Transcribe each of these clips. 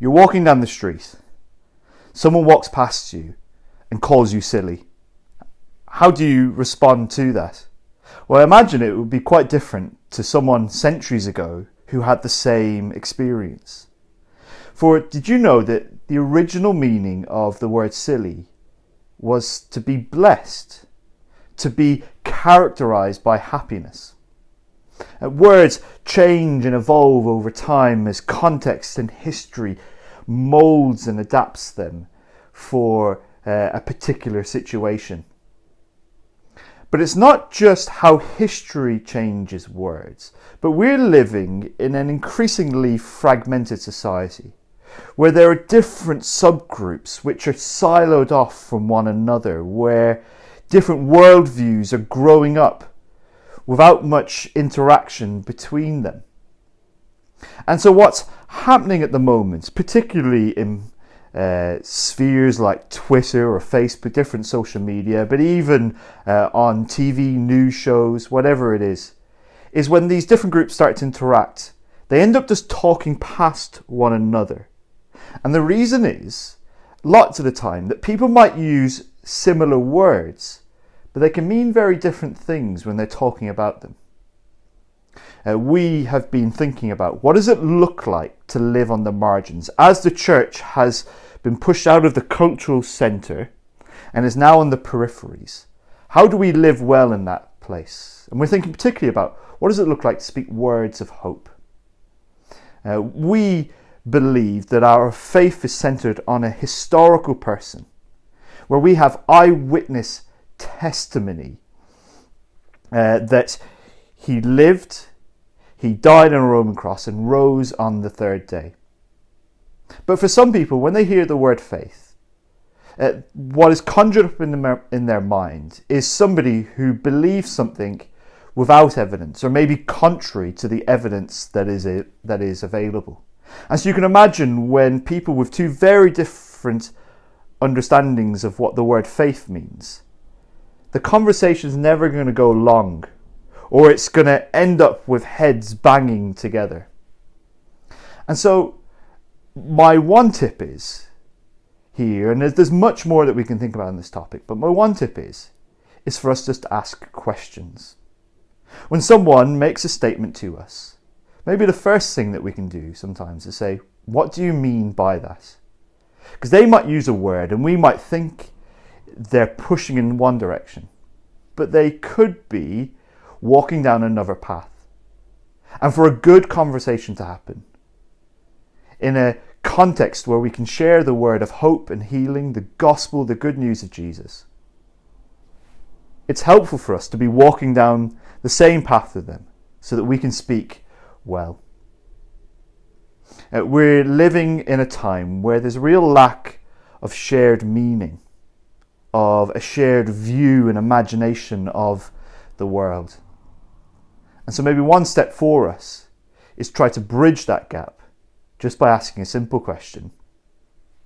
You're walking down the street. Someone walks past you and calls you silly. How do you respond to that? Well, I imagine it would be quite different to someone centuries ago who had the same experience. For did you know that the original meaning of the word silly was to be blessed, to be characterized by happiness? Words change and evolve over time as context and history molds and adapts them for a particular situation. But it's not just how history changes words, but we're living in an increasingly fragmented society where there are different subgroups which are siloed off from one another, where different worldviews are growing up without much interaction between them. And so what's happening at the moment, particularly in spheres like Twitter or Facebook, different social media, but even on TV, news shows, whatever it is when these different groups start to interact, they end up just talking past one another. And the reason is, lots of the time, that people might use similar words, but they can mean very different things when they're talking about them. We have been thinking about what does it look like to live on the margins as the church has been pushed out of the cultural centre and is now on the peripheries. How do we live well in that place? And we're thinking particularly about what does it look like to speak words of hope. We believe that our faith is centred on a historical person where we have eyewitness testimony that he lived, he died on a Roman cross and rose on the third day. But for some people, when they hear the word faith, what is conjured up in their mind is somebody who believes something without evidence, or maybe contrary to the evidence that is available. And so you can imagine when people with two very different understandings of what the word faith means, the conversation is never going to go long, or it's going to end up with heads banging together. And so my one tip is here, and there's much more that we can think about on this topic, but my one tip is for us just to ask questions. When someone makes a statement to us, maybe the first thing that we can do sometimes is say, what do you mean by that? Because they might use a word and we might think they're pushing in one direction, but they could be walking down another path. And for a good conversation to happen, in a context where we can share the word of hope and healing, the gospel, the good news of Jesus, it's helpful for us to be walking down the same path with them so that we can speak well. We're living in a time where there's a real lack of shared meaning, of a shared view and imagination of the world. And so maybe one step for us is try to bridge that gap just by asking a simple question.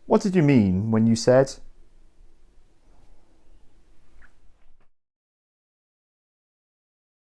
What did you mean when you said?